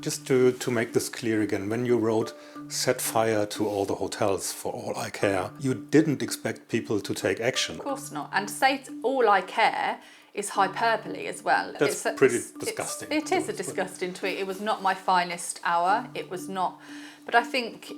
Just to make this clear again, when you wrote set fire to all the hotels for all I care, you didn't expect people to take action. Of course not. And to say all I care is hyperbole as well. That's pretty disgusting. It is a disgusting tweet. It was not my finest hour. It was not, but I think,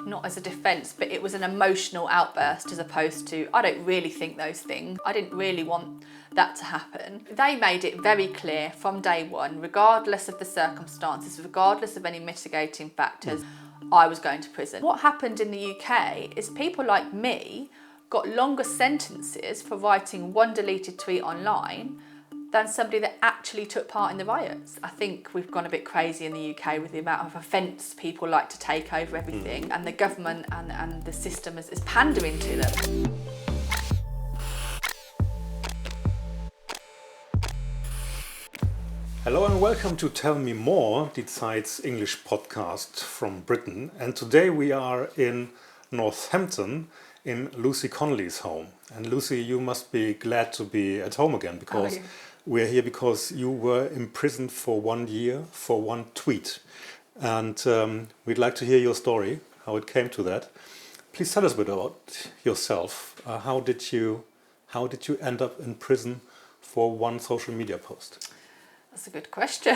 not as a defence, but it was an emotional outburst as opposed to, I don't really think those things. I didn't really want that to happen. They made it very clear from day one, regardless of the circumstances, regardless of any mitigating factors, I was going to prison. What happened in the UK is people like me got longer sentences for writing one deleted tweet online than somebody that actually took part in the riots. I think we've gone a bit crazy in the UK with the amount of offence people like to take over everything, and the government and the system is pandering to them. Hello and welcome to Tell Me More, the ZEIT's English podcast from Britain. And today we are in Northampton in Lucy Connolly's home. And Lucy, you must be glad to be at home again because we're here because you were imprisoned for 1 year for one tweet. And we'd like to hear your story, how it came to that. Please tell us a bit about yourself. How did you end up in prison for one social media post? That's a good question.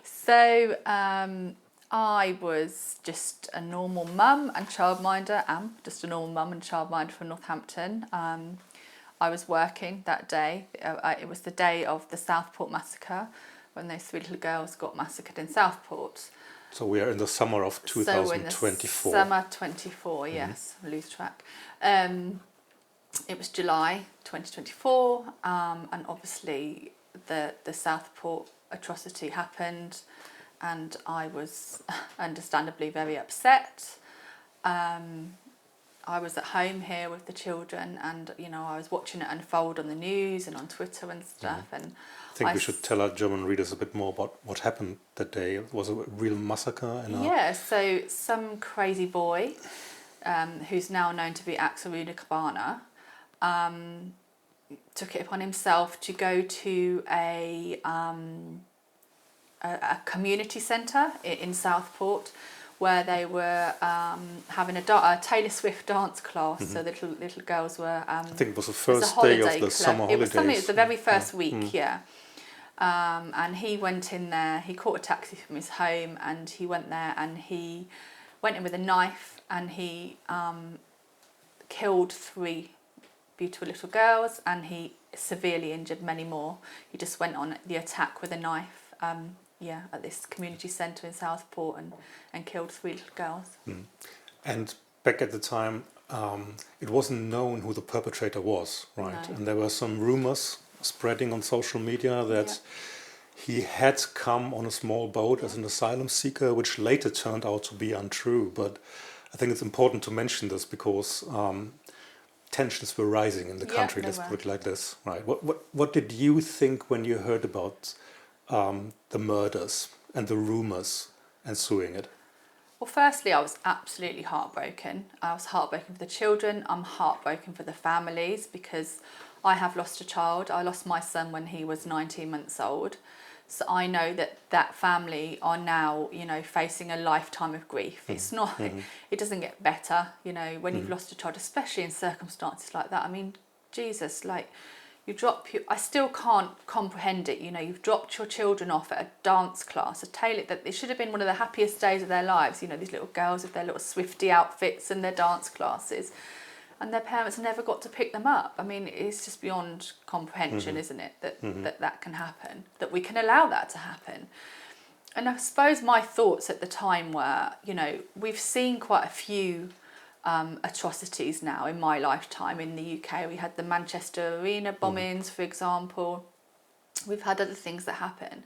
So I was just a normal mum and childminder. Just a normal mum and childminder from Northampton. I was working that day. It was the day of the Southport massacre, when those 3 little girls got massacred in Southport. So we are in the summer of 2024. So in the summer 24, yes, lose track. It was July 2024, and obviously the Southport atrocity happened, and I was understandably very upset. I was at home here with the children, and I was watching it unfold on the news and on Twitter and stuff. And I think we should tell our German readers a bit more about what happened that day. It was a real massacre. So some crazy boy, who's now known to be Axel Cabana, took it upon himself to go to a community centre in Southport, where they were having a Taylor Swift dance class. So the little girls were. I think it was the first day of the summer holidays. It was the very first week, yeah. And he went in there. He caught a taxi from his home, and he went there, and he went in with a knife, and he killed 3 beautiful little girls, and he severely injured many more. He just went on the attack with a knife, at this community centre in Southport, and killed 3 little girls. And back at the time, it wasn't known who the perpetrator was, right? No. And there were some rumours spreading on social media that he had come on a small boat as an asylum seeker, which later turned out to be untrue. But I think it's important to mention this because tensions were rising in the country, let's put it like this, right? What did you think when you heard about the murders and the rumours ensuing it? Well, firstly, I was absolutely heartbroken. I was heartbroken for the children. I'm heartbroken for the families because I have lost a child. I lost my son when he was 19 months old. So I know that family are now, facing a lifetime of grief. It's not, it doesn't get better, when you've lost a child, especially in circumstances like that. I mean, Jesus, I still can't comprehend it. You've dropped your children off at a dance class, that it should have been one of the happiest days of their lives. These little girls with their little Swiftie outfits and their dance classes. And their parents never got to pick them up. I mean, it's just beyond comprehension, isn't it, that can happen, that we can allow that to happen. And I suppose my thoughts at the time were, we've seen quite a few atrocities now in my lifetime in the UK. We had the Manchester Arena bombings, for example. We've had other things that happen.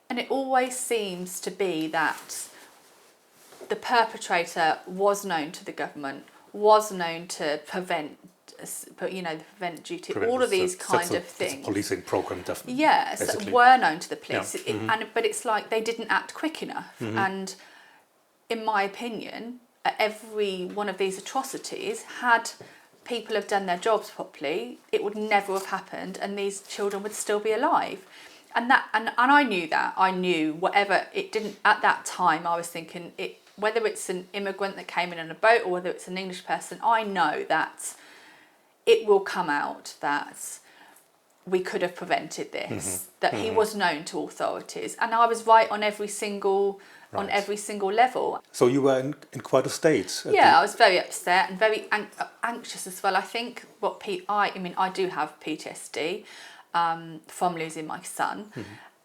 And it always seems to be that the perpetrator was known to the government, was known to prevent duty, all of these kind of things. That's a policing program, definitely. Yes, that were known to the police. Yeah. But it's like they didn't act quick enough. And in my opinion, every one of these atrocities, had people have done their jobs properly, it would never have happened, and these children would still be alive. And I knew that. I knew whatever it didn't at that time. I was thinking whether it's an immigrant that came in on a boat or whether it's an English person. I know that it will come out that we could have prevented this. That he was known to authorities, and I was right on every single level. So you were in quite a state. I was very upset and very anxious as well. I think I do have PTSD from losing my son,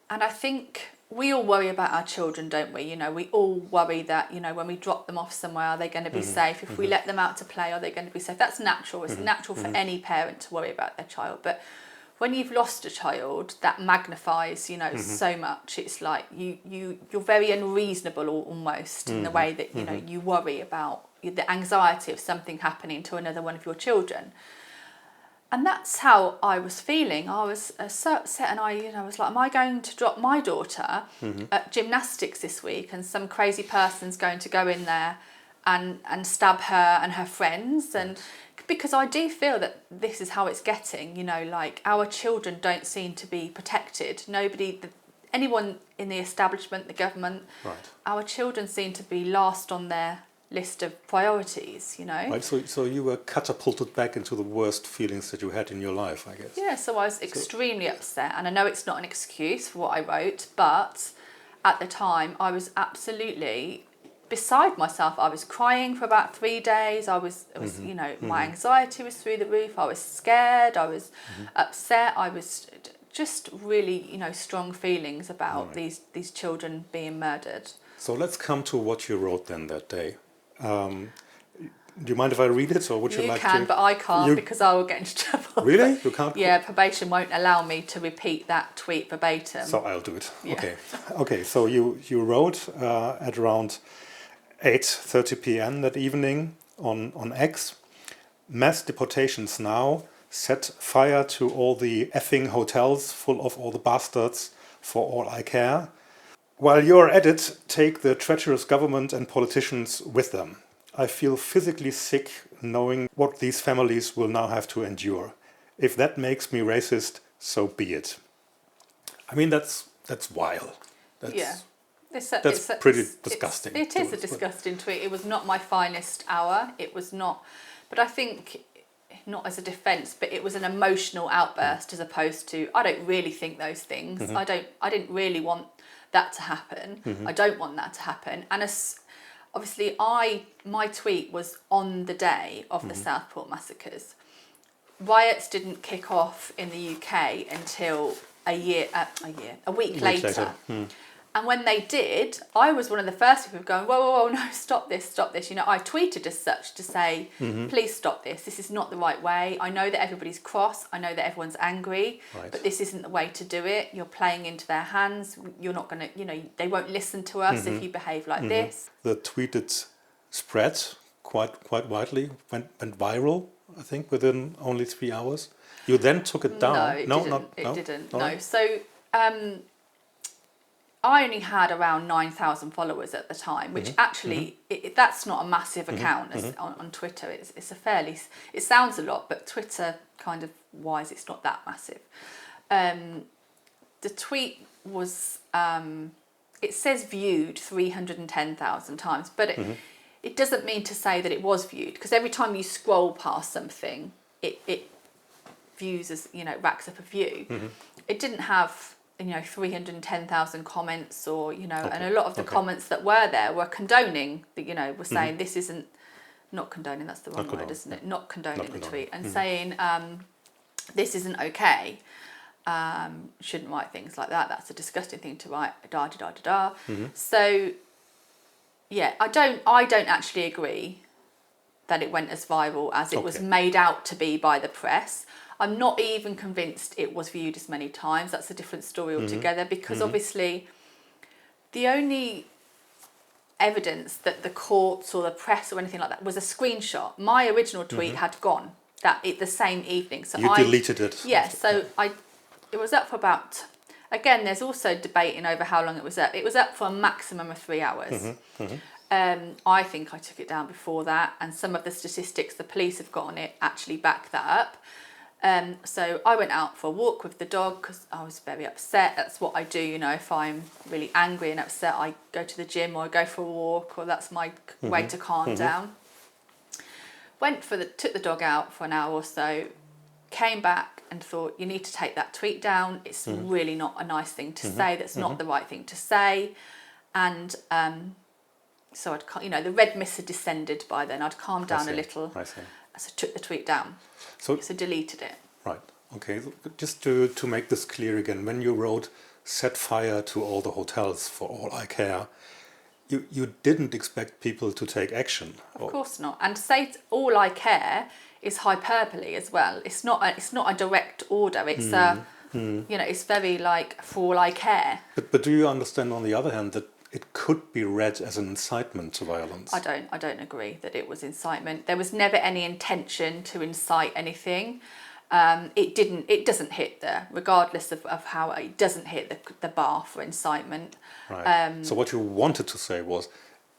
and I think we all worry about our children, don't we? You know, we all worry that, you know, when we drop them off somewhere, are they going to be safe? If we let them out to play, are they going to be safe? That's natural. It's natural for any parent to worry about their child, but when you've lost a child, that magnifies, you know, so much. It's like you're very unreasonable almost in the way that, you know, you worry about the anxiety of something happening to another one of your children. And that's how I was feeling. I was so upset, and I was like, am I going to drop my daughter at gymnastics this week, and some crazy person's going to go in there and stab her and her friends? And because I do feel that this is how it's getting, you know, like our children don't seem to be protected. Anyone in the establishment, the government, our children seem to be last on their list of priorities, you know. Right, so you were catapulted back into the worst feelings that you had in your life, I guess. Yeah, so I was extremely upset, and I know it's not an excuse for what I wrote, but at the time I was absolutely beside myself. I was crying for about 3 days. You know, my anxiety was through the roof. I was scared. I was upset. I was just really, you know, strong feelings about these children being murdered. So let's come to what you wrote then that day. Do you mind if I read it, or would you like to? You can, but I can't because I will get into trouble. Really? You can't? Yeah, probation won't allow me to repeat that tweet verbatim. So I'll do it. Yeah. Okay. So you wrote at around 8:30 p.m. that evening on X, mass deportations now, set fire to all the effing hotels full of all the bastards, for all I care. While you're at it, take the treacherous government and politicians with them. I feel physically sick knowing what these families will now have to endure. If that makes me racist, so be it. I mean, that's vile. That's pretty disgusting. It is a disgusting tweet. It was not my finest hour. It was not, but I think, not as a defence, but it was an emotional outburst as opposed to, I don't really think those things. I didn't really want that to happen. I don't want that to happen. And obviously my tweet was on the day of the Southport massacres. Riots didn't kick off in the UK until a week later. And when they did, I was one of the first people going, whoa, no, stop this. You know, I tweeted as such to say, please stop this. This is not the right way. I know that everybody's cross. I know that everyone's angry, but this isn't the way to do it. You're playing into their hands. You're not going to, you know, they won't listen to us if you behave like this. The tweet spread quite widely, went viral, I think, within only 3 hours. You then took it down. No, it didn't. So, I only had around 9,000 followers at the time, which actually, that's not a massive account on Twitter. It's a fairly, it sounds a lot, but Twitter kind of wise, it's not that massive. The tweet was, it says viewed 310,000 times, but it doesn't mean to say that it was viewed, because every time you scroll past something, it views as, you know, racks up a view. It didn't have, you know, 310,000 comments, or, you know, and a lot of the comments that were there were condoning, you know, were saying this isn't, not condoning, that's the wrong word, isn't it? Not condoning the tweet, and saying this isn't okay, shouldn't write things like that, that's a disgusting thing to write, So, yeah, I don't actually agree that it went as viral as it was made out to be by the press. I'm not even convinced it was viewed as many times. That's a different story altogether, because obviously the only evidence that the courts or the press or anything like that was a screenshot. My original tweet had gone the same evening. So you deleted it. Yeah, so it was up for about, again, there's also debating over how long it was up. It was up for a maximum of 3 hours. I think I took it down before that, and some of the statistics the police have got on it actually back that up. So I went out for a walk with the dog because I was very upset. That's what I do, you know, if I'm really angry and upset, I go to the gym or I go for a walk, or that's my way to calm down. Took the dog out for an hour or so, came back and thought, you need to take that tweet down. It's really not a nice thing to say. That's not the right thing to say. And so the red mist had descended by then. I'd calmed down a little. I see. So I took the tweet down. So deleted it. Right. Okay. Just to make this clear again, when you wrote "set fire to all the hotels for all I care," you didn't expect people to take action. Of course not. And to say all I care is hyperbole as well. It's not a direct order. It's it's very like for all I care. But do you understand on the other hand that it could be read as an incitement to violence? I don't agree that it was incitement. There was never any intention to incite anything. It doesn't hit regardless of how it doesn't hit the bar for incitement. Right. So what you wanted to say was,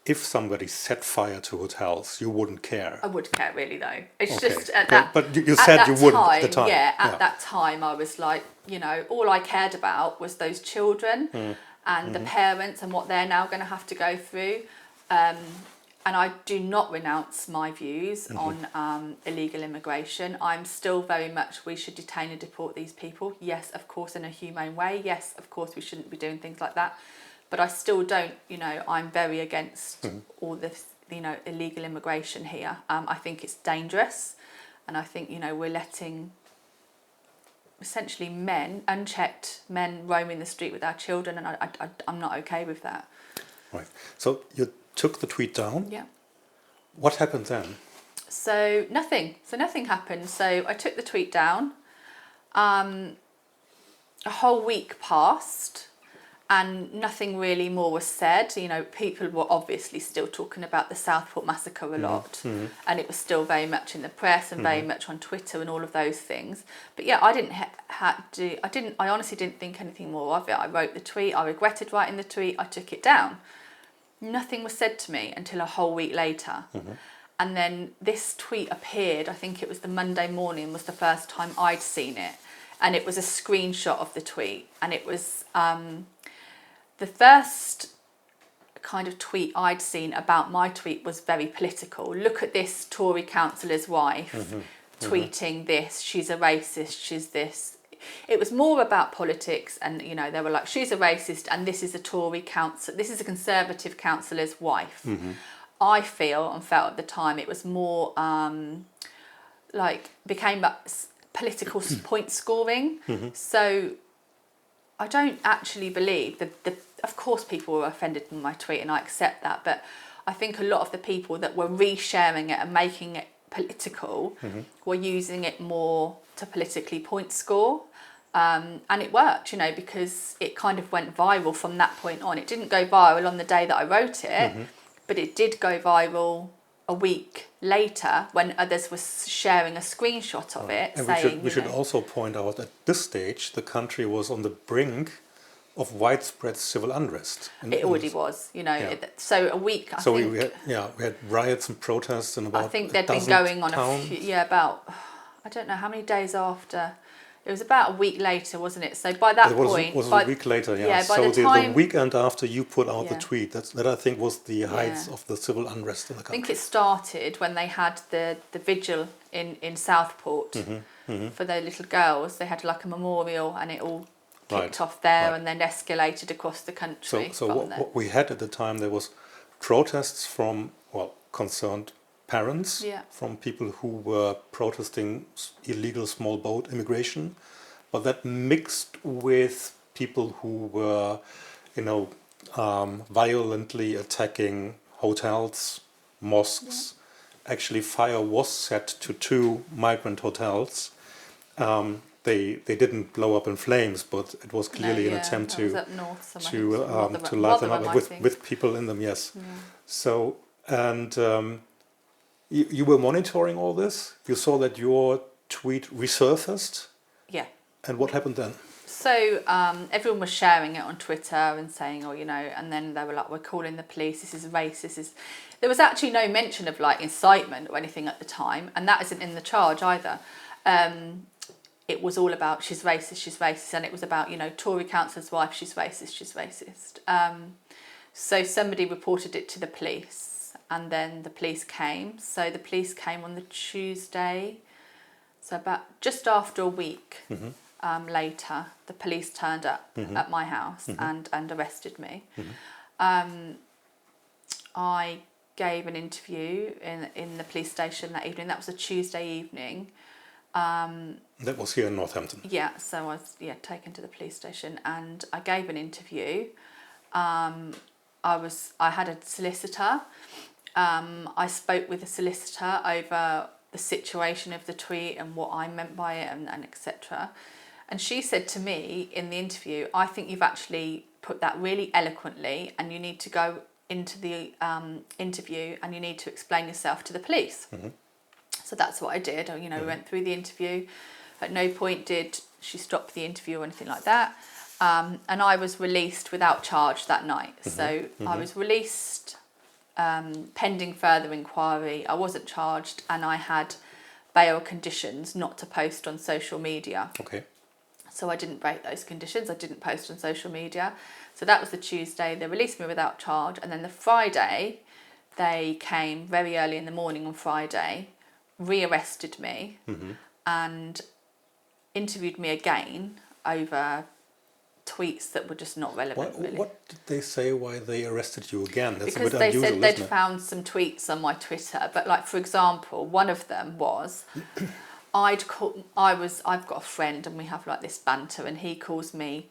if somebody set fire to hotels, you wouldn't care. I would care, really, though. It's okay. just at that. But you said you wouldn't time, at the time. Yeah, at that time, I was like, all I cared about was those children and the parents and what they're now going to have to go through. And I do not renounce my views on illegal immigration. I'm still very much, we should detain and deport these people. Yes, of course, in a humane way. Yes, of course, we shouldn't be doing things like that. But I still don't, I'm very against all this, illegal immigration here. I think it's dangerous. And I think, we're letting essentially unchecked men roaming the street with our children. And I'm not okay with that. Right. So you took the tweet down. Yeah. What happened then? So nothing happened. So I took the tweet down. A whole week passed and nothing really more was said. People were obviously still talking about the Southport massacre a lot, and it was still very much in the press and very much on Twitter and all of those things. But yeah, I honestly didn't think anything more of it. I wrote the tweet. I regretted writing the tweet. I took it down. Nothing was said to me until a whole week later. And then this tweet appeared, I think it was the Monday morning was the first time I'd seen it. And it was a screenshot of the tweet. And it was the first kind of tweet I'd seen about my tweet was very political. Look at this Tory councillor's wife tweeting this. She's a racist. She's this. It was more about politics, and they were like, she's a racist and this is a Tory councillor, this is a Conservative councillor's wife. I felt at the time it was more became political point scoring. So I don't actually believe of course people were offended in my tweet and I accept that, but I think a lot of the people that were resharing it and making it political were using it more to politically point score. And it worked, because it kind of went viral from that point on. It didn't go viral on the day that I wrote it, but it did go viral a week later when others were sharing a screenshot of it. And saying, we should also point out at this stage the country was on the brink of widespread civil unrest. It already was, So a week. I think we had riots and protests in about. I think they'd been going on about I don't know how many days after. It was about a week later, wasn't it? So by that point... It was a week later, yeah. Yeah, so the weekend after you put out the tweet, that I think was the height of the civil unrest in the country. I think it started when they had the vigil in Southport for the little girls. They had like a memorial and it all kicked off there and then escalated across the country. So what we had at the time, there was protests from, concerned parents, from people who were protesting illegal small boat immigration, but that mixed with people who were, violently attacking hotels, mosques. Actually, fire was set to 2 migrant hotels. They didn't blow up in flames, but it was clearly an attempt to light them up with people in them. Yes. Yeah. So and. You were monitoring all this? You saw that your tweet resurfaced? Yeah. And what happened then? So everyone was sharing it on Twitter and saying, and then they were like, we're calling the police, this is racist. There was actually no mention of incitement or anything at the time, and that isn't in the charge either. it was all about she's racist, and it was about, you know, Tory councillor's wife, she's racist. So somebody reported it to the police, and then the police came. So the police came on the Tuesday, so about just after a week later, the police turned up at my house and arrested me. I gave an interview in the police station that evening. That was a Tuesday evening. That was here in Northampton. Yeah, so I was taken to the police station and I gave an interview. I had a solicitor. I spoke with a solicitor over the situation of the tweet and what I meant by it and etc. And she said to me in the interview, I think you've actually put that really eloquently, and you need to go into the interview and you need to explain yourself to the police. So that's what I did. You know, we went through the interview. At no point did she stop the interview or anything like that. And I was released without charge that night. So I was released pending further inquiry. I wasn't charged, and I had bail conditions not to post on social media. Okay. So I didn't break those conditions. I didn't post on social media. So that was the Tuesday. They released me without charge. And then the Friday, they came very early in the morning on Friday, rearrested me and interviewed me again over tweets that were just not relevant. Really. What did they say why they arrested you again? That's because a bit they unusual, said they'd isn't it? found some tweets on my Twitter. But like, for example, one of them was... I've got a friend and we have like this banter, and he calls me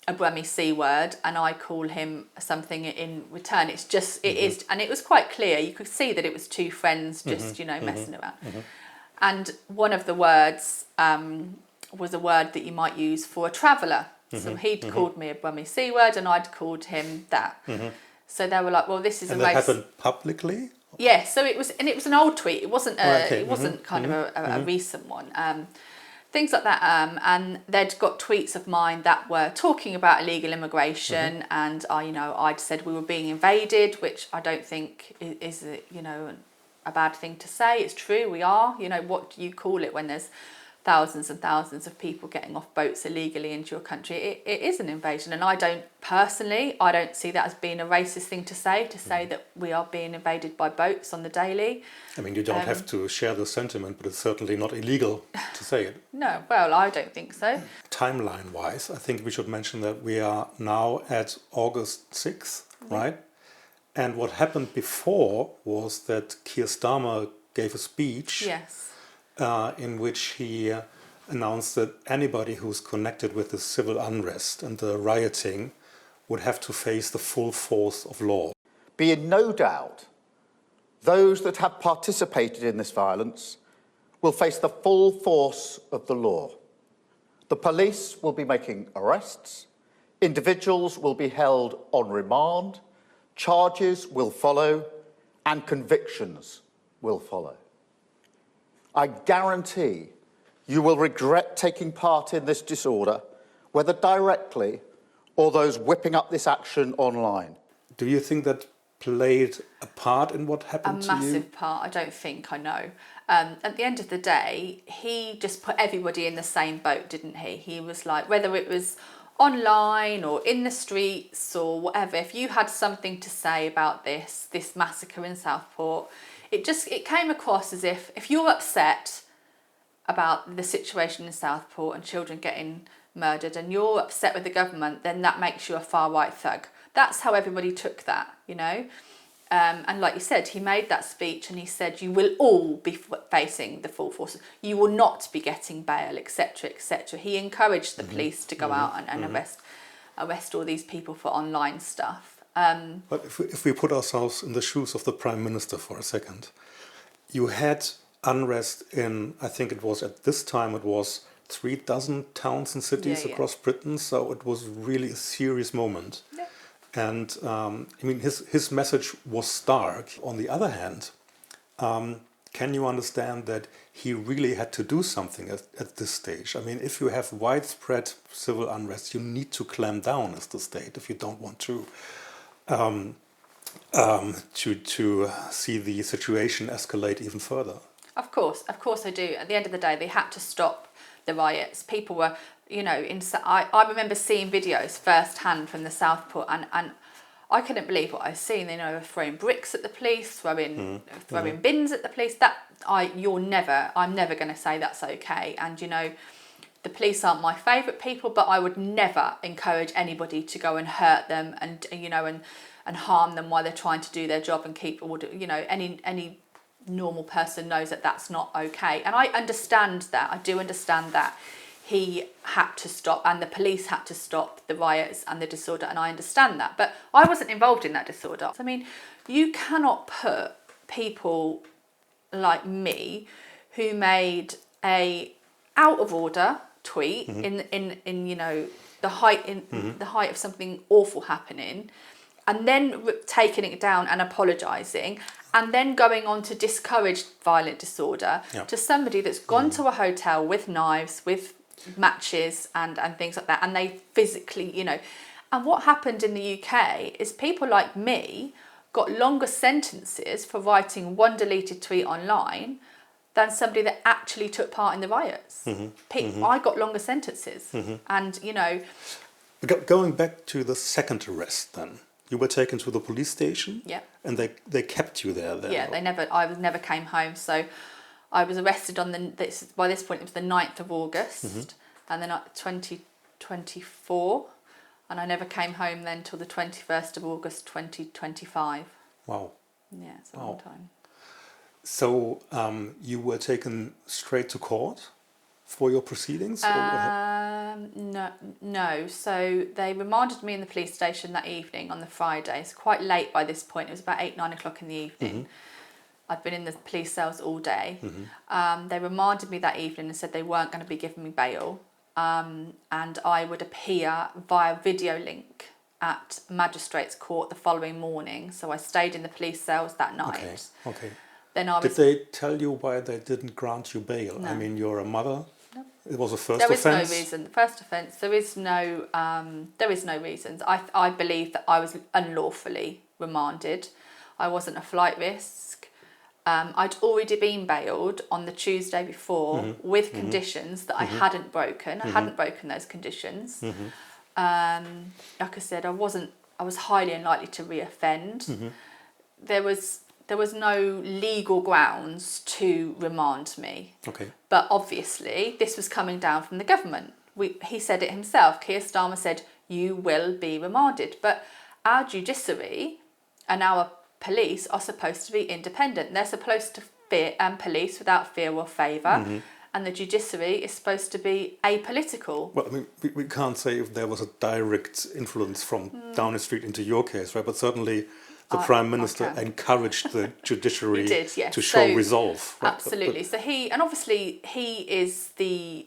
a Brummy C word and I call him something in return. It's just, it is, and it was quite clear. You could see that it was two friends just, you know, messing around. And one of the words was a word that you might use for a traveller. So he'd called me a Brummy C word and I'd called him that. So they were like, well, this is and a that race... happened publicly? Yeah, so it was an old tweet. It wasn't Okay. It wasn't kind of a recent one. Things like that. And they'd got tweets of mine that were talking about illegal immigration, and I'd said we were being invaded, which I don't think is a bad thing to say. It's true, we are. You know, what do you call it when there's thousands and thousands of people getting off boats illegally into your country? It is an invasion, and I don't see that as being a racist thing to say that we are being invaded by boats on the daily. I mean, you don't have to share the sentiment, but it's certainly not illegal to say it. No, well, I don't think so. Timeline-wise, I think we should mention that we are now at August 6th, right? And what happened before was that Keir Starmer gave a speech. Yes. In which he announced that anybody who's connected with the civil unrest and the rioting would have to face the full force of law. Be in no doubt, those that have participated in this violence will face the full force of the law. The police will be making arrests, individuals will be held on remand, charges will follow, and convictions will follow. I guarantee you will regret taking part in this disorder, whether directly or those whipping up this action online. Do you think that played a part in what happened to you? A massive part, I don't think, I know. At the end of the day, he just put everybody in the same boat, didn't he? He was like, whether it was online or in the streets or whatever, if you had something to say about this massacre in Southport, it came across as if you're upset about the situation in Southport and children getting murdered and you're upset with the government, then that makes you a far-right thug. That's how everybody took that, you know. And like you said, he made that speech and he said, you will all be facing the full force. You will not be getting bail, etc., etc. He encouraged the police to go out and arrest all these people for online stuff. But if we put ourselves in the shoes of the Prime Minister for a second, you had unrest in, I think it was at this time, it was 3,000 towns and cities across Britain, so it was really a serious moment. Yeah. And I mean, his message was stark. On the other hand, can you understand that he really had to do something at this stage? I mean, if you have widespread civil unrest, you need to clamp down as the state if you don't want to see the situation escalate even further. Of course I do. At the end of the day, they had to stop the riots. People were, you know, I remember seeing videos firsthand from the Southport, and I couldn't believe what I was seeing. They were throwing bricks at the police, throwing bins at the police. I'm never going to say that's okay. And, you know, the police aren't my favourite people, but I would never encourage anybody to go and hurt them and, you know, and harm them while they're trying to do their job and keep order. You know, any normal person knows that that's not okay. And I understand that. I do understand that he had to stop and the police had to stop the riots and the disorder, and I understand that. But I wasn't involved in that disorder. I mean, you cannot put people like me who made a out of order tweet in you know the height of something awful happening, and then taking it down and apologising, and then going on to discourage violent disorder to somebody that's gone to a hotel with knives, with matches and things like that, and they physically, you know. And what happened in the UK is people like me got longer sentences for writing one deleted tweet online than somebody that actually took part in the riots. I got longer sentences. And, you know... Going back to the second arrest then, you were taken to the police station? Yeah. And they kept you there then? Yeah, I never came home. So I was arrested on by this point it was the 9th of August, and then 2024, and I never came home then till the 21st of August 2025. Wow. Yeah, it's a long time. So you were taken straight to court for your proceedings? No. So they remanded me in the police station that evening on the Friday. It's quite late by this point. It was about 8-9 o'clock in the evening. I'd been in the police cells all day. They remanded me that evening and said they weren't going to be giving me bail, and I would appear via video link at magistrate's court the following morning. So I stayed in the police cells that night. Okay. Then Did they tell you why they didn't grant you bail? No. I mean, you're a mother. No. It was a first offence. offence. There is no reason. The first offence. There is no reasons. I believe that I was unlawfully remanded. I wasn't a flight risk. I'd already been bailed on the Tuesday before with conditions that I hadn't broken. I hadn't broken those conditions. Like I said, I was highly unlikely to reoffend. There was no legal grounds to remand me. Okay. But obviously, this was coming down from the government. He said it himself. Keir Starmer said, you will be remanded. But our judiciary and our police are supposed to be independent. They're supposed to police without fear or favour. And the judiciary is supposed to be apolitical. Well, I mean, we can't say if there was a direct influence from down the street into your case, right? But certainly the Prime Minister encouraged the judiciary to show resolve. Right? Absolutely. So he is the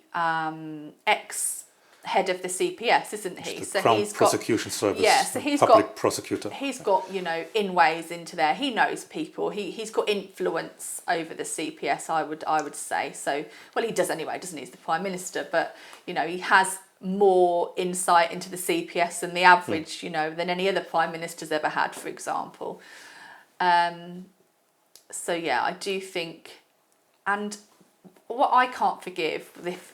ex-head of the CPS, isn't he? The so Crown he's Prosecution Service, so he's public prosecutor. He's got, in ways into there. He knows people. He's got influence over the CPS, I would say. So, well, he does anyway, doesn't he? He's the Prime Minister, but, he has more insight into the CPS than the average, than any other Prime Minister's ever had, for example. So, yeah, I do think... And what I can't forgive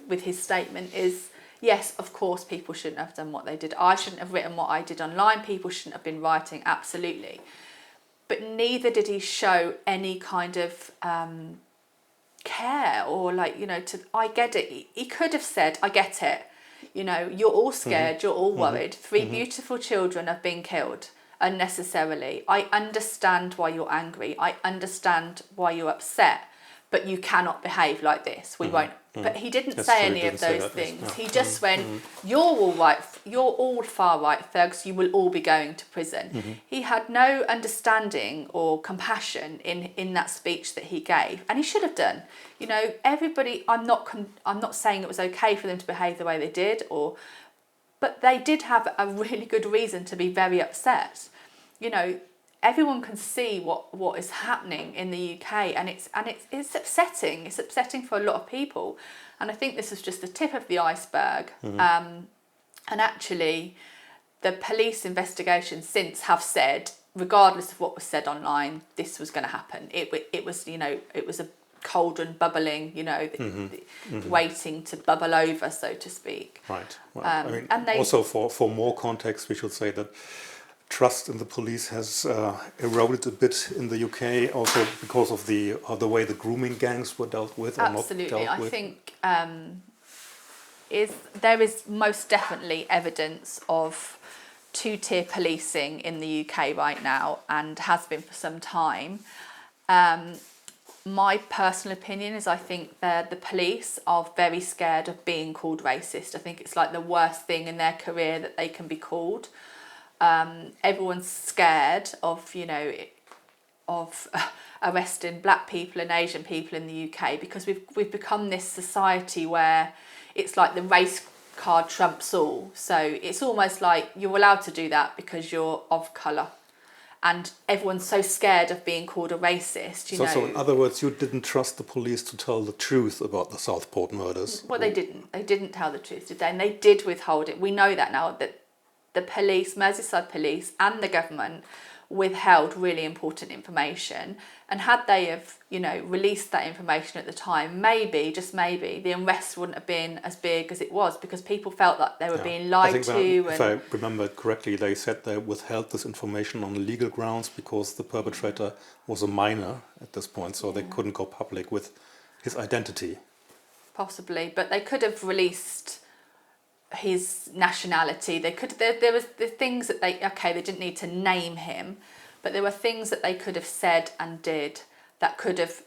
with his statement is, yes, of course, people shouldn't have done what they did. I shouldn't have written what I did online. People shouldn't have been writing, absolutely. But neither did he show any kind of care or I get it. He could have said, I get it. You're all scared, you're all worried. 3 beautiful children have been killed unnecessarily. I understand why you're angry. I understand why you're upset. But you cannot behave like this. We won't. But he didn't say any of those things. No. He just went, you're all right. You're all far right thugs. You will all be going to prison. He had no understanding or compassion in that speech that he gave, and he should have done. Everybody. I'm not saying it was okay for them to behave the way they did, but they did have a really good reason to be very upset. Everyone can see what is happening in the UK, and it's upsetting. It's upsetting for a lot of people, and I think this is just the tip of the iceberg. And actually, the police investigations since have said, regardless of what was said online, this was going to happen. It was cauldron bubbling, waiting to bubble over, so to speak. Right. Well, I mean, and they also for more context, we should say that trust in the police has eroded a bit in the UK, also because of the way the grooming gangs were dealt with or absolutely. not dealt with. I think there is most definitely evidence of two-tier policing in the UK right now, and has been for some time. My personal opinion is I think the police are very scared of being called racist. I think it's like the worst thing in their career that they can be called. Everyone's scared of, arresting black people and Asian people in the UK, because we've become this society where it's like the race card trumps all. So it's almost like you're allowed to do that because you're of colour. And everyone's so scared of being called a racist, So in other words, you didn't trust the police to tell the truth about the Southport murders? Well, they didn't. They didn't tell the truth, did they? And they did withhold it. We know that now, that the police, Merseyside police and the government withheld really important information. And had they have, released that information at the time, maybe, just maybe, the arrest wouldn't have been as big as it was, because people felt that they were being lied to. If I remember correctly, they said they withheld this information on legal grounds because the perpetrator was a minor at this point, so they couldn't go public with his identity. Possibly, but they could have released his nationality. They could. There was the things that they didn't need to name him, but there were things that they could have said and did that could have,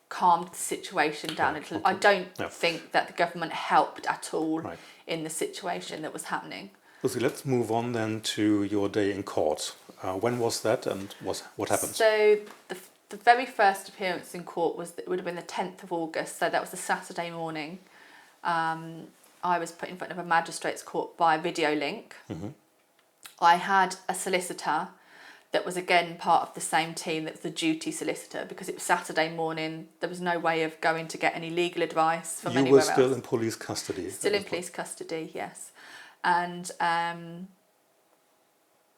calmed the situation down a little. Okay. I don't think that the government helped at all Right. in the situation that was happening. Lucy, let's move on then to your day in court. When was that, and what happened? So the very first appearance in court would have been the 10th of August. So that was a Saturday morning. I was put in front of a magistrate's court by video link. Mm-hmm. I had a solicitor that was again part of the same team, that was the duty solicitor, because it was Saturday morning. There was no way of going to get any legal advice from anywhere else. You were still in police custody? Still in police custody, yes. And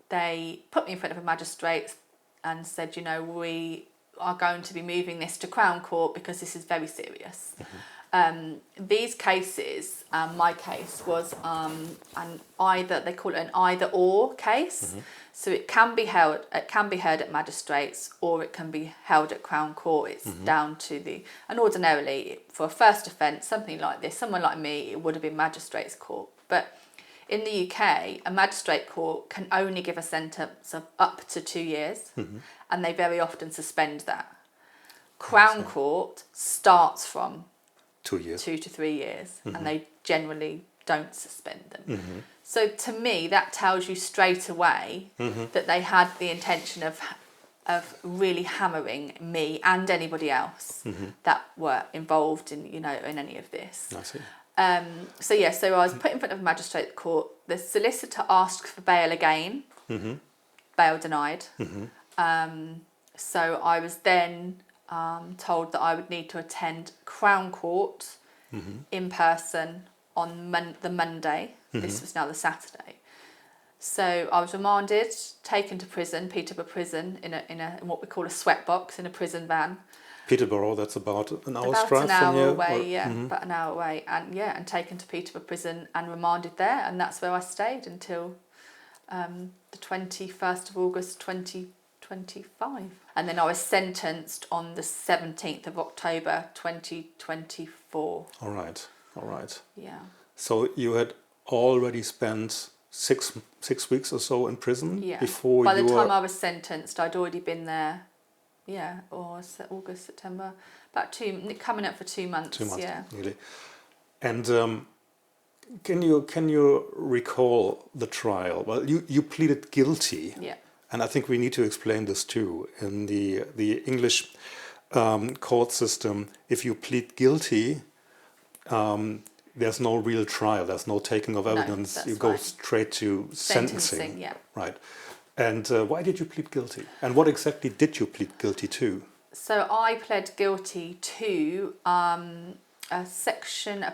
they put me in front of a magistrate and said, we are going to be moving this to Crown Court because this is very serious. Mm-hmm. These cases, my case was they call it an either or case. Mm-hmm. So it can be heard at magistrates, or it can be held at Crown Court. It's down to and ordinarily for a first offence, something like this, someone like me, it would have been magistrates court. But in the UK, a magistrate court can only give a sentence of up to 2 years, and they very often suspend that. Crown Court starts from 2 years. 2 to 3 years, and they generally don't suspend them. So to me, that tells you straight away that they had the intention of really hammering me and anybody else that were involved in in any of this. I see. So I was put in front of a magistrate court. The solicitor asked for bail again. Bail denied. So I was then told that I would need to attend Crown Court in person on the Monday. This was now the Saturday. So I was remanded, taken to prison, Peterborough Prison, in what we call a sweat box, in a prison van. Peterborough, that's about an hour's drive from here? About an hour away. And taken to Peterborough Prison and remanded there, and that's where I stayed until the 21st of August 2025. And then I was sentenced on the 17th of October 2024. All right. Yeah. So you had already spent six weeks or so in prison before By the time I was sentenced, I'd already been there. Or August, September, coming up for 2 months. 2 months, yeah. Nearly. And can you recall the trial? Well, you pleaded guilty. Yeah. And I think we need to explain this too. In the English court system, if you plead guilty, there's no real trial. There's no taking of evidence. You go straight to sentencing. Yeah. Right. And why did you plead guilty? And what exactly did you plead guilty to? So I pled guilty to a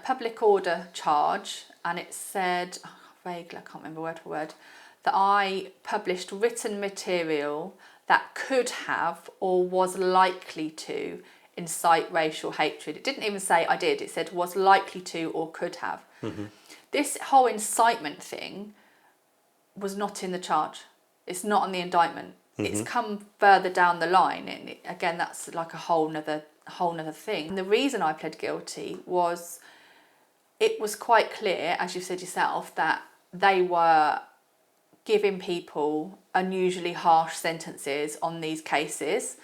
public order charge, and it said, vaguely, I can't remember word for word, that I published written material that could have or was likely to incite racial hatred. It didn't even say I did, it said was likely to or could have. This whole incitement thing was not in the charge. It's not on the indictment. It's come further down the line, and again, that's like a whole nother thing. And the reason I pled guilty was it was quite clear, as you said yourself, that they were giving people unusually harsh sentences on these cases.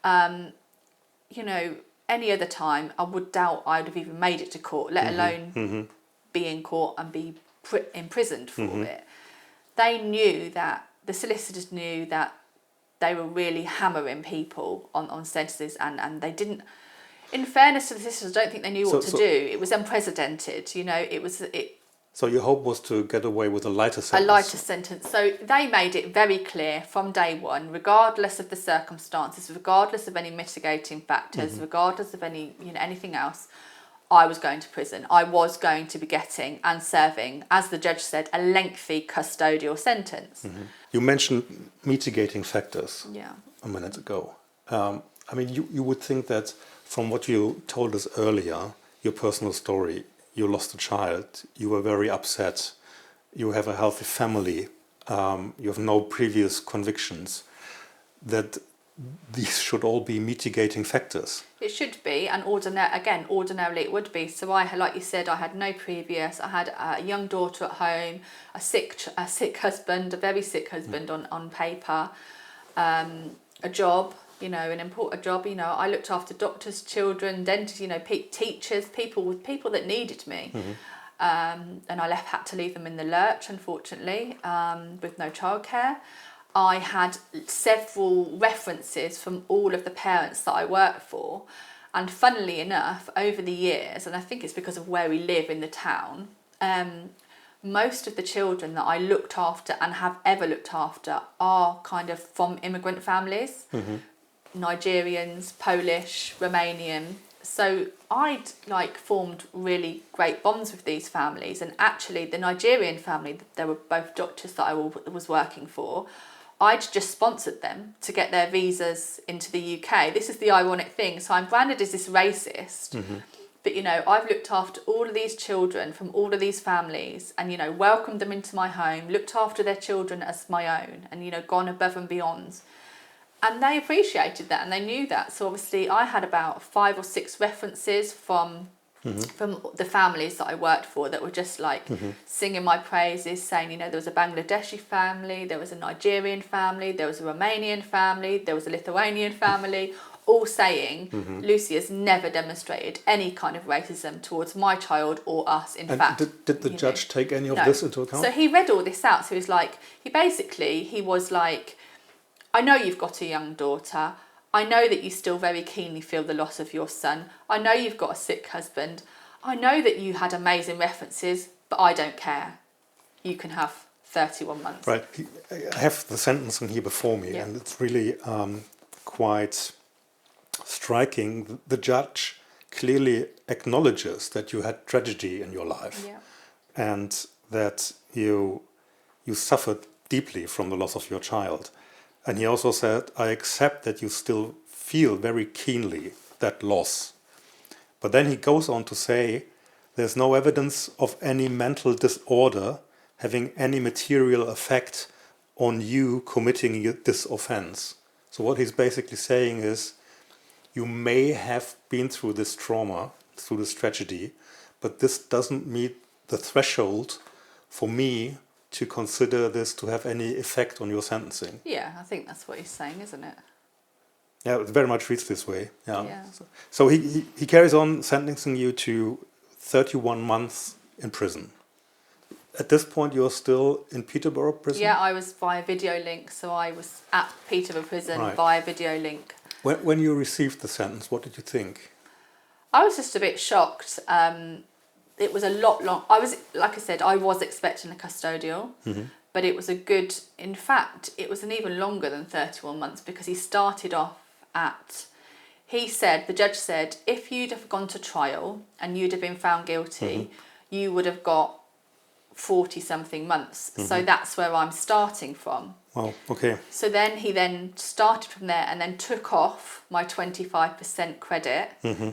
You know, any other time, I would doubt I would have even made it to court, let alone be in court and be imprisoned for it. They knew that, the solicitors knew that they were really hammering people on sentences, and they didn't, in fairness to the solicitors, I don't think they knew what to do. It was unprecedented, you know, So your hope was to get away with a lighter sentence? A lighter sentence. So they made it very clear from day one, regardless of the circumstances, regardless of any mitigating factors, regardless of any, you know, anything else, I was going to prison. I was going to be getting and serving, as the judge said, a lengthy custodial sentence. You mentioned mitigating factors Yeah. a minute ago. I mean, you would think that from what you told us earlier, your personal story, you lost a child, you were very upset, you have a healthy family, you have no previous convictions, that these should all be mitigating factors. It should be, and ordinarily it would be. So like you said, I had no previous. I had a young daughter at home, a sick husband, a very sick husband on paper, a job, you know, an important job. You know, I looked after doctors, children, dentists, you know, teachers, people that needed me. And I had to leave them in the lurch, unfortunately, with no childcare. I had several references from all of the parents that I worked for, and funnily enough, over the years, and I think it's because of where we live in the town, most of the children that I looked after and have ever looked after are kind of from immigrant families, Nigerians, Polish, Romanian. So I'd formed really great bonds with these families, and actually the Nigerian family, they were both doctors that I was working for. I'd just sponsored them to get their visas into the UK. This is the ironic thing. So I'm branded as this racist, but, you know, I've looked after all of these children from all of these families and, you know, welcomed them into my home, looked after their children as my own and, you know, gone above and beyond. And they appreciated that and they knew that. So obviously I had about 5 or 6 references from the families that I worked for that were just singing my praises, saying, you know, there was a Bangladeshi family, there was a Nigerian family, there was a Romanian family, there was a Lithuanian family, all saying Lucy has never demonstrated any kind of racism towards my child or us. In fact, did the judge take any of this into account? So he read all this out. So he was like, I know you've got a young daughter. I know that you still very keenly feel the loss of your son. I know you've got a sick husband. I know that you had amazing references, but I don't care. You can have 31 months. Right. I have the sentencing here before me, and it's really quite striking. The judge clearly acknowledges that you had tragedy in your life and that you suffered deeply from the loss of your child. And he also said, I accept that you still feel very keenly that loss. But then he goes on to say, there's no evidence of any mental disorder having any material effect on you committing this offense. So what he's basically saying is, you may have been through this trauma, through this tragedy, but this doesn't meet the threshold for me to consider this to have any effect on your sentencing. Yeah, I think that's what he's saying, isn't it? Yeah, it very much reads this way. Yeah. So he carries on sentencing you to 31 months in prison. At this point, you're still in Peterborough prison? Yeah, I was via video link, so I was at Peterborough prison via video link. When you received the sentence, what did you think? I was just a bit shocked. It was a lot long. Like I said, I was expecting a custodial, but it was in fact, it was an even longer than 31 months because he started off the judge said, if you'd have gone to trial and you'd have been found guilty, you would have got 40 something months. So that's where I'm starting from. Wow, okay. So then he then started from there and then took off my 25% credit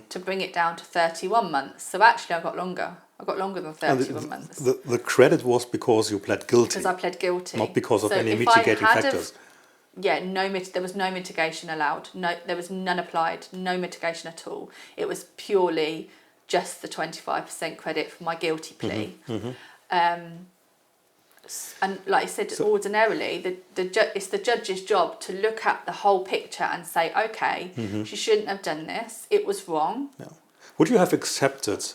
to bring it down to 31 months. So actually I got longer. I got longer than 31 months. The credit was because you pled guilty. Because I pled guilty. Not because of So any if mitigating I had factors. Yeah, there was no mitigation allowed. No, there was none applied. No mitigation at all. It was purely just the 25% credit for my guilty plea. And like I said, ordinarily, it's the judge's job to look at the whole picture and say, okay, she shouldn't have done this. It was wrong. Yeah. Would you have accepted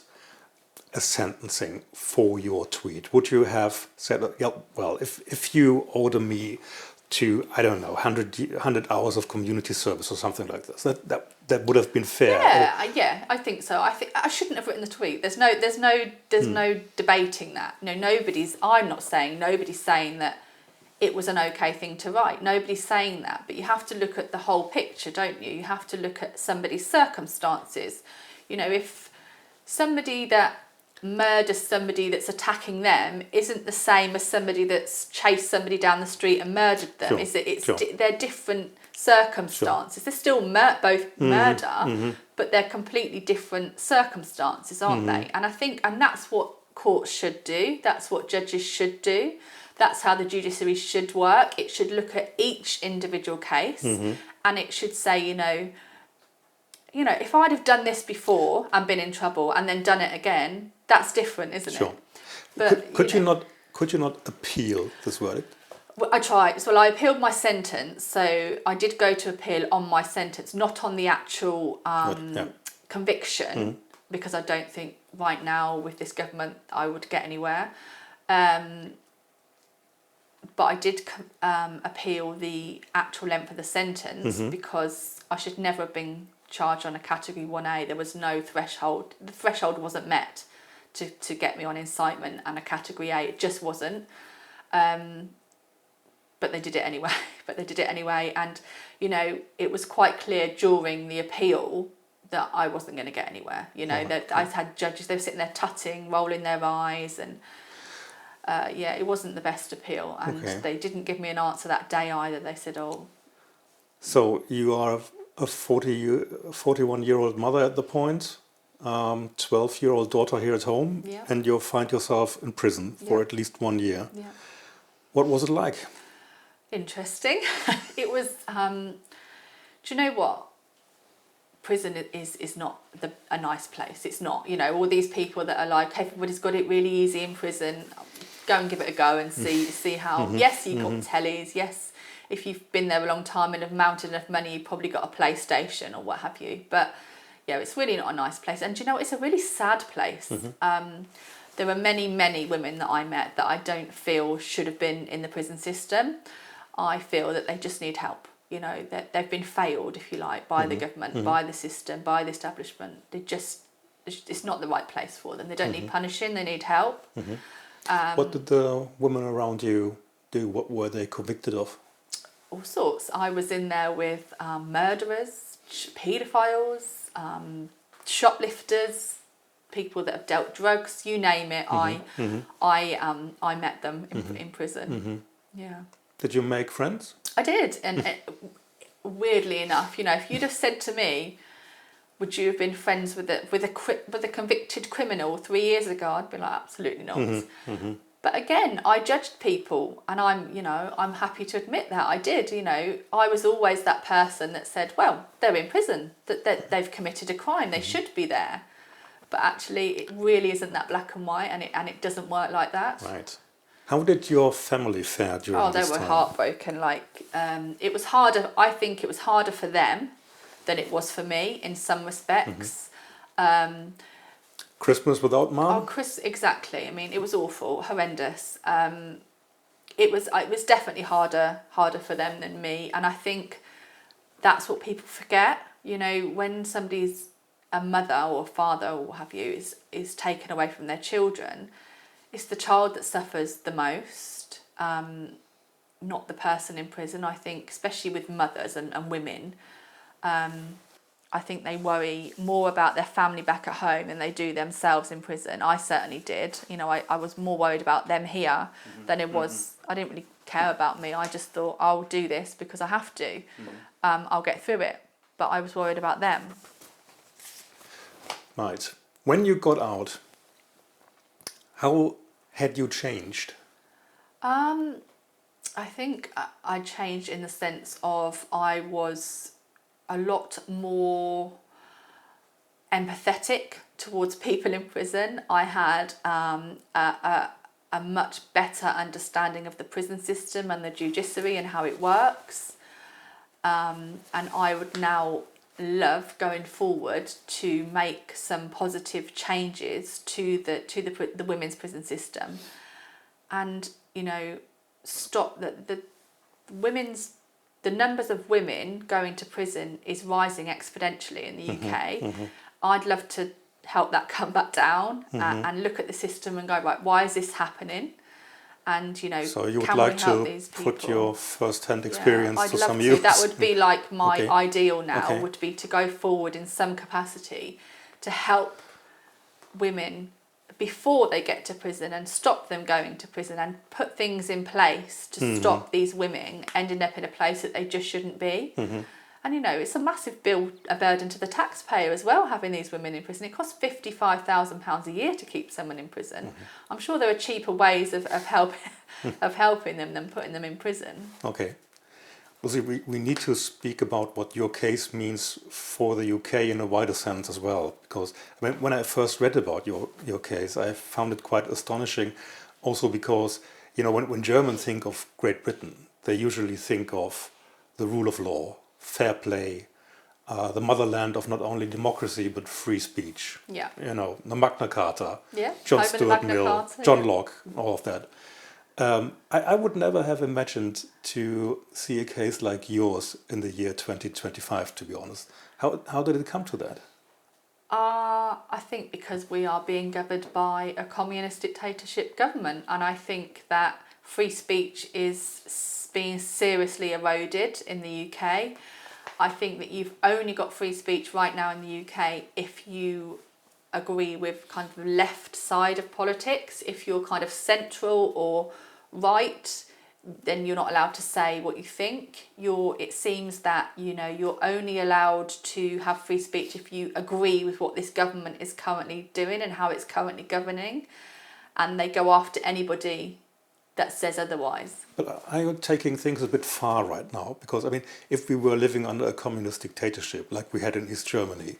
a sentencing for your tweet? Would you have said, yeah, well, if you order me to, I don't know, 100 hours of community service or something like this, that would have been fair? Yeah, I think so. I think I shouldn't have written the tweet. There's no debating that. No, nobody's saying that it was an okay thing to write. Nobody's saying that. But you have to look at the whole picture, don't you? You have to look at somebody's circumstances. You know, if somebody that murders somebody that's attacking them isn't the same as somebody that's chased somebody down the street and murdered them. They're different circumstances. They're still both murder, but they're completely different circumstances, aren't they? And I think, and that's what courts should do. That's what judges should do. That's how the judiciary should work. It should look at each individual case, and it should say, you know, if I'd have done this before and been in trouble and then done it again, that's different, isn't it? But could you not appeal this verdict? Well, I tried. So I appealed my sentence. So I did go to appeal on my sentence, not on the actual conviction, because I don't think right now with this government I would get anywhere. But I did appeal the actual length of the sentence because I should never have been charged on a category 1A. There was no threshold. The threshold wasn't met to get me on incitement and a category A. It just wasn't. But they did it anyway. And, it was quite clear during the appeal that I wasn't going to get anywhere. That I had judges, they were sitting there tutting, rolling their eyes, and it wasn't the best appeal. And they didn't give me an answer that day either. They said, oh. So you are a 41-year-old mother at the point, 12-year-old daughter here at home, and you find yourself in prison for at least 1 year. Yeah. What was it like? Interesting. It was, do you know what? Prison is not a nice place. It's not, all these people that are like, everybody's got it really easy in prison. Go and give it a go and see how, yes, you got tellies, yes, if you've been there a long time and have mounted enough money, you've probably got a PlayStation or what have you. But it's really not a nice place. And it's a really sad place. There were many, many women that I met that I don't feel should have been in the prison system. I feel that they just need help. That they've been failed, if you like, by the government, by the system, by the establishment. It's not the right place for them. They don't need punishing, they need help. What did the women around you do? What were they convicted of? All sorts. I was in there with murderers, paedophiles, shoplifters, people that have dealt drugs, you name it. I met them in prison. Yeah. Did you make friends? I did, and weirdly enough, if you'd have said to me, would you have been friends with a convicted criminal 3 years ago? I'd be like, absolutely not. But again, I judged people, and I'm happy to admit that I did. I was always that person that said, well, they're in prison, that they've committed a crime, they should be there. But actually, it really isn't that black and white, and it doesn't work like that. Right. How did your family fare during this time? Oh, they were heartbroken. It was harder. I think it was harder for them than it was for me in some respects. Christmas without Mum? Exactly. I mean, it was awful, horrendous. It was definitely harder for them than me, and I think that's what people forget. When somebody's a mother or a father or what have you is taken away from their children, it's the child that suffers the most, not the person in prison. I think, especially with mothers and women, I think they worry more about their family back at home than they do themselves in prison. I certainly did. You know, I was more worried about them here than it was. I didn't really care about me. I just thought, I'll do this because I have to. I'll get through it. But I was worried about them. Right. When you got out, how had you changed? I think I changed in the sense of I was a lot more empathetic towards people in prison. I had a much better understanding of the prison system and the judiciary and how it works. And I would now love going forward to make some positive changes to the women's prison system, and you know, stop the numbers of women going to prison is rising exponentially in the UK. I'd love to help that come back down and look at the system and go, right, why is this happening? And you know, So you would can like we help to these people? put your first-hand experience I'd to love some to. use? That would be like my Okay. ideal now, Okay. would be to go forward in some capacity to help women before they get to prison and stop them going to prison and put things in place to stop these women ending up in a place that they just shouldn't be. And you know, it's a massive a burden to the taxpayer as well, having these women in prison. It costs £55,000 a year to keep someone in prison. I'm sure there are cheaper ways of helping them than putting them in prison. Okay. Lucy, we need to speak about what your case means for the UK in a wider sense as well. Because when I first read about your case, I found it quite astonishing. Also because, you know, when Germans think of Great Britain, they usually think of the rule of law, fair play, the motherland of not only democracy but free speech. Yeah. You know, the Magna Carta, Yeah. John Over the Stuart Magna Mill, Carta, John yeah. Locke, all of that. I would never have imagined to see a case like yours in the year 2025, to be honest. How did it come to that? I think because we are being governed by a communist dictatorship government, and I think that free speech is being seriously eroded in the UK. I think that you've only got free speech right now in the UK if you agree with kind of the left side of politics. If you're kind of central or right, then you're not allowed to say what you think. It seems that, you know, you're only allowed to have free speech if you agree with what this government is currently doing and how it's currently governing, and they go after anybody that says otherwise. But are you taking things a bit far right now? Because, I mean, if we were living under a communist dictatorship like we had in East Germany,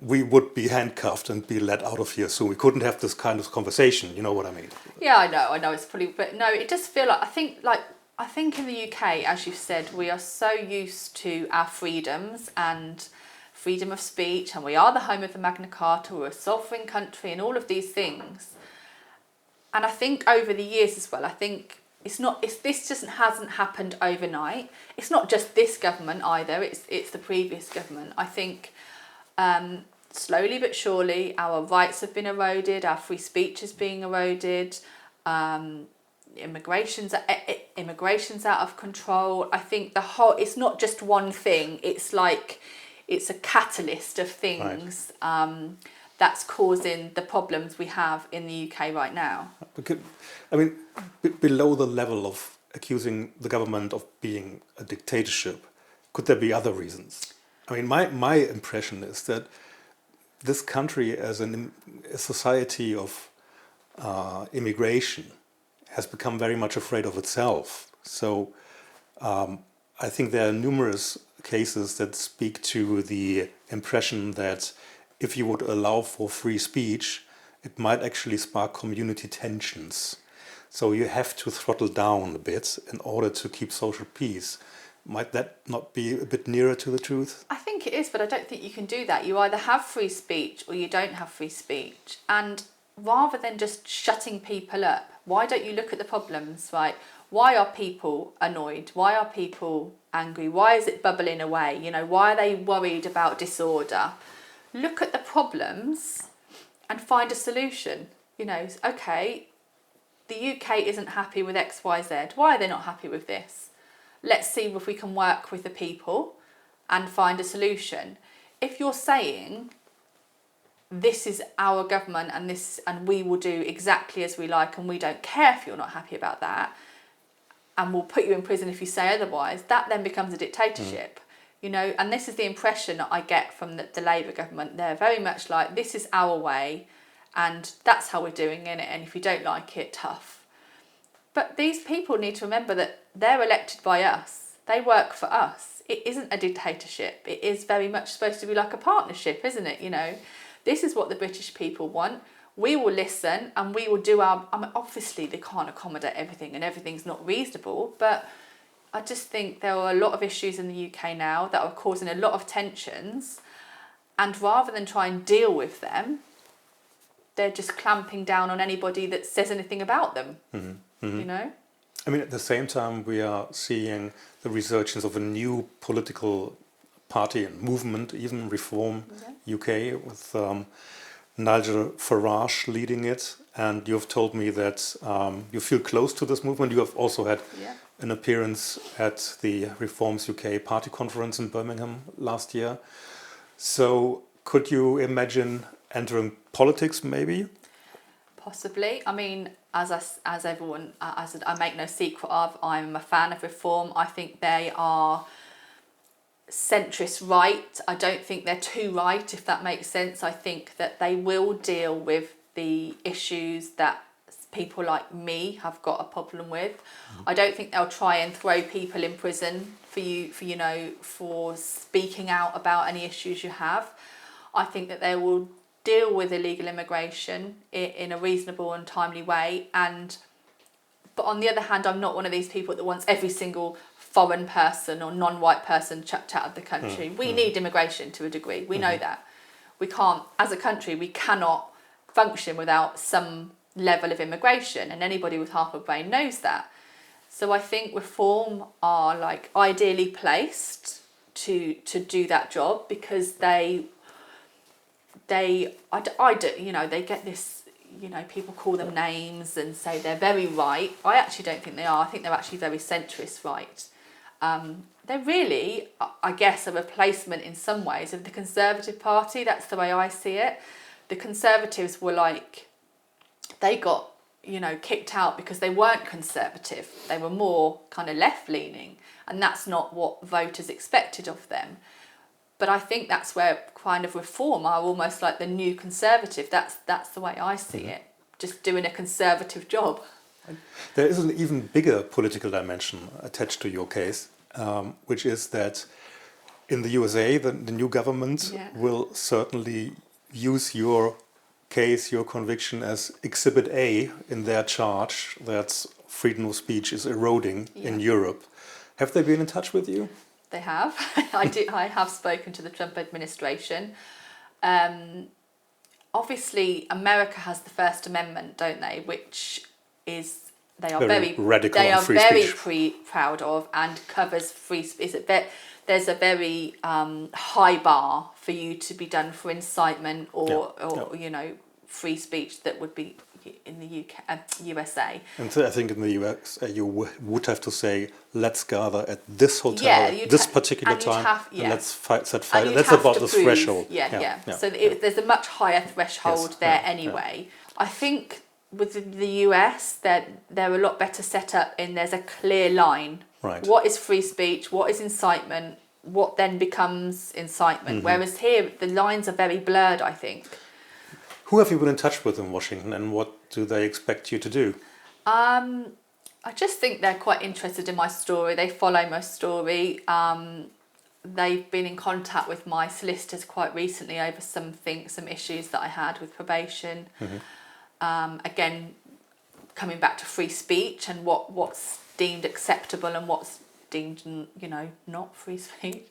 we would be handcuffed and be let out of here soon. We couldn't have this kind of conversation, you know what I mean? Yeah, I know it's probably, but no, it does feel like, I think in the UK, as you've said, we are so used to our freedoms and freedom of speech, and we are the home of the Magna Carta, we're a sovereign country and all of these things. And I think over the years as well, I think hasn't happened overnight. It's not just this government either, it's the previous government. I think slowly but surely our rights have been eroded, our free speech is being eroded, immigration's out of control. I think it's not just one thing, it's a catalyst of things. Right. That's causing the problems we have in the UK right now. Because, I mean, below the level of accusing the government of being a dictatorship, could there be other reasons? I mean, my impression is that this country, as a society of immigration, has become very much afraid of itself. So I think there are numerous cases that speak to the impression that if you would allow for free speech, it might actually spark community tensions. So you have to throttle down a bit in order to keep social peace. Might that not be a bit nearer to the truth? I think it is, but I don't think you can do that. You either have free speech or you don't have free speech. And rather than just shutting people up, why don't you look at the problems, right? Why are people annoyed? Why are people angry? Why is it bubbling away? You know, why are they worried about disorder? Look at the problems and find a solution. You know, okay, the UK isn't happy with X, Y, Z. Why are they not happy with this? Let's see if we can work with the people and find a solution. if you're saying this is our government and we will do exactly as we like and we don't care if you're not happy about that, and we'll put you in prison if you say otherwise, that then becomes a dictatorship. You know, and this is the impression that I get from the Labour government. They're very much like, this is our way and that's how we're doing it, and if you don't like it, tough. But these people need to remember that they're elected by us. They work for us. It isn't a dictatorship. It is very much supposed to be like a partnership, isn't it? You know, this is what the British people want. We will listen and we will do our... I mean, obviously they can't accommodate everything and everything's not reasonable, but I just think there are a lot of issues in the UK now that are causing a lot of tensions, and rather than try and deal with them, they're just clamping down on anybody that says anything about them, you know? I mean, at the same time, we are seeing the resurgence of a new political party and movement, even Reform UK, with Nigel Farage leading it. And you've told me that you feel close to this movement. You have also had an appearance at the Reforms UK party conference in Birmingham last year. So could you imagine entering politics maybe? Possibly. I mean, as I make no secret of, I'm a fan of Reform. I think they are centrist right. I don't think they're too right, if that makes sense. I think that they will deal with the issues that people like me have got a problem with. I don't think they'll try and throw people in prison for speaking out about any issues you have. I think that they will deal with illegal immigration in a reasonable and timely way. But on the other hand, I'm not one of these people that wants every single foreign person or non-white person chucked out of the country. We need immigration to a degree. We know that. We can't, as a country, we cannot function without some level of immigration, and anybody with half a brain knows that. So I think Reform are like ideally placed to do that job, because they get this, you know, people call them names and say they're very right. I actually don't think they are. I think they're actually very centrist right. They're really, I guess, a replacement in some ways of the Conservative Party. That's the way I see it. The Conservatives were like, they got, you know, kicked out because they weren't conservative. They were more kind of left-leaning, and that's not what voters expected of them. But I think that's where kind of Reform are almost like the new Conservative. That's the way I see it, just doing a Conservative job. There is an even bigger political dimension attached to your case, which is that in the USA, the new government will certainly use your case, your conviction, as Exhibit A in their charge that freedom of speech is eroding in Europe. Have they been in touch with you? They have. I have spoken to the Trump administration. Obviously, America has the First Amendment, don't they? Which is they are very radical. They are free very speech. proud of, and covers free speech. There's a very high bar for you to be done for incitement or you know, free speech that would be in the USA. And so I think in the US you would have to say, let's gather at this hotel at this particular time, and let's set fire. That's about the threshold. So there's a much higher threshold anyway. I think with the US, they're a lot better set up in there's a clear line. Right. What is free speech? What is incitement? What then becomes incitement? Whereas here, the lines are very blurred, I think. Who have you been in touch with in Washington, and what do they expect you to do? I just think they're quite interested in my story. They follow my story. They've been in contact with my solicitors quite recently over some issues that I had with probation. Again, coming back to free speech and what's deemed acceptable and what's deemed, you know, not free speech.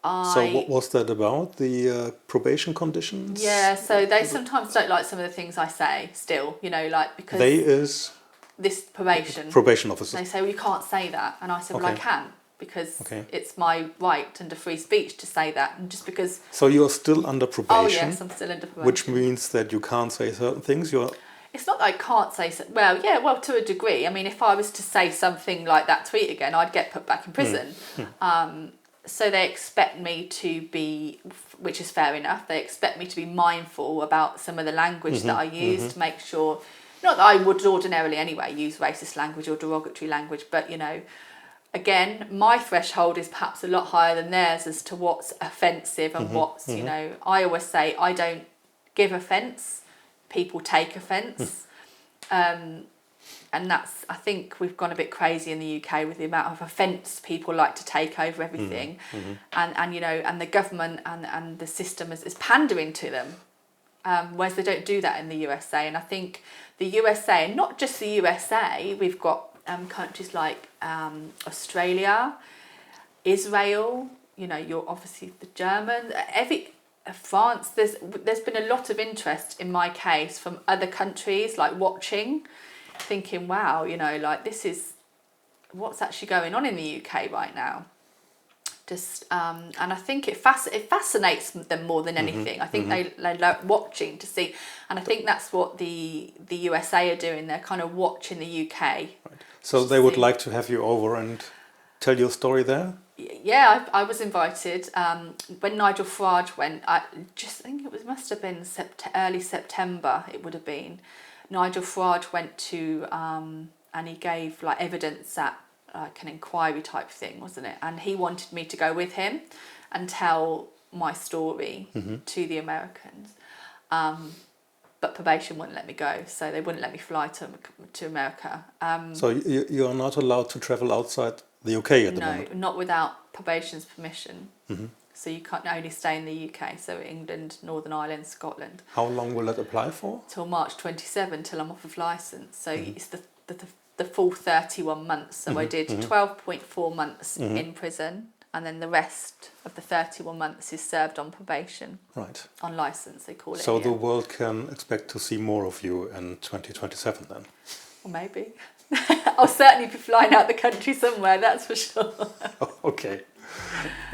So what was that about? The probation conditions? Yeah, so they sometimes don't like some of the things I say still, you know, like because... They is? This probation officer. They say, well, you can't say that. And I said, well, I can, because it's my right under free speech to say that. And just because... So you're still under probation? Oh, yes, I'm still under probation. Which means that you can't say certain things? It's not that I can't say... Well, to a degree. I mean, if I was to say something like that tweet again, I'd get put back in prison. so they expect me to be, which is fair enough, they expect me to be mindful about some of the language that I use to make sure, not that I would ordinarily anyway use racist language or derogatory language, but you know, again, my threshold is perhaps a lot higher than theirs as to what's offensive and what's, you know, I always say I don't give offence, people take offence. And that's, I think we've gone a bit crazy in the UK with the amount of offence people like to take over everything. And you know, and the government and the system is pandering to them. Whereas they don't do that in the USA. And I think the USA, and not just the USA, we've got countries like Australia, Israel, you know, you're obviously the Germans, France, there's been a lot of interest in my case from other countries, like watching, thinking, wow, you know, like this is what's actually going on in the UK right now. Just and I think it fascinates them more than anything. I think they like watching to see, and I think that's what the USA are doing. They're kind of watching the UK. Right. So they would like to have you over and tell your story there? Yeah, I was invited. When Nigel Farage went, I think it must have been early September, it would have been. Nigel Farage went to, and he gave like evidence at like an inquiry type thing, wasn't it? And he wanted me to go with him and tell my story to the Americans. But probation wouldn't let me go, so they wouldn't let me fly to America. So you are not allowed to travel outside the UK at the moment? No, not without probation's permission. So you can't only stay in the UK, so England, Northern Ireland, Scotland. How long will that apply for? Till March 27, till I'm off of licence. So it's the full 31 months. So I did 12.4 months in prison, and then the rest of the 31 months is served on probation. Right. On licence, they call it. So the world can expect to see more of you in 2027 then? Or maybe. I'll certainly be flying out the country somewhere, that's for sure. Okay.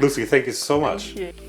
Lucy, thank you so much. Thank you.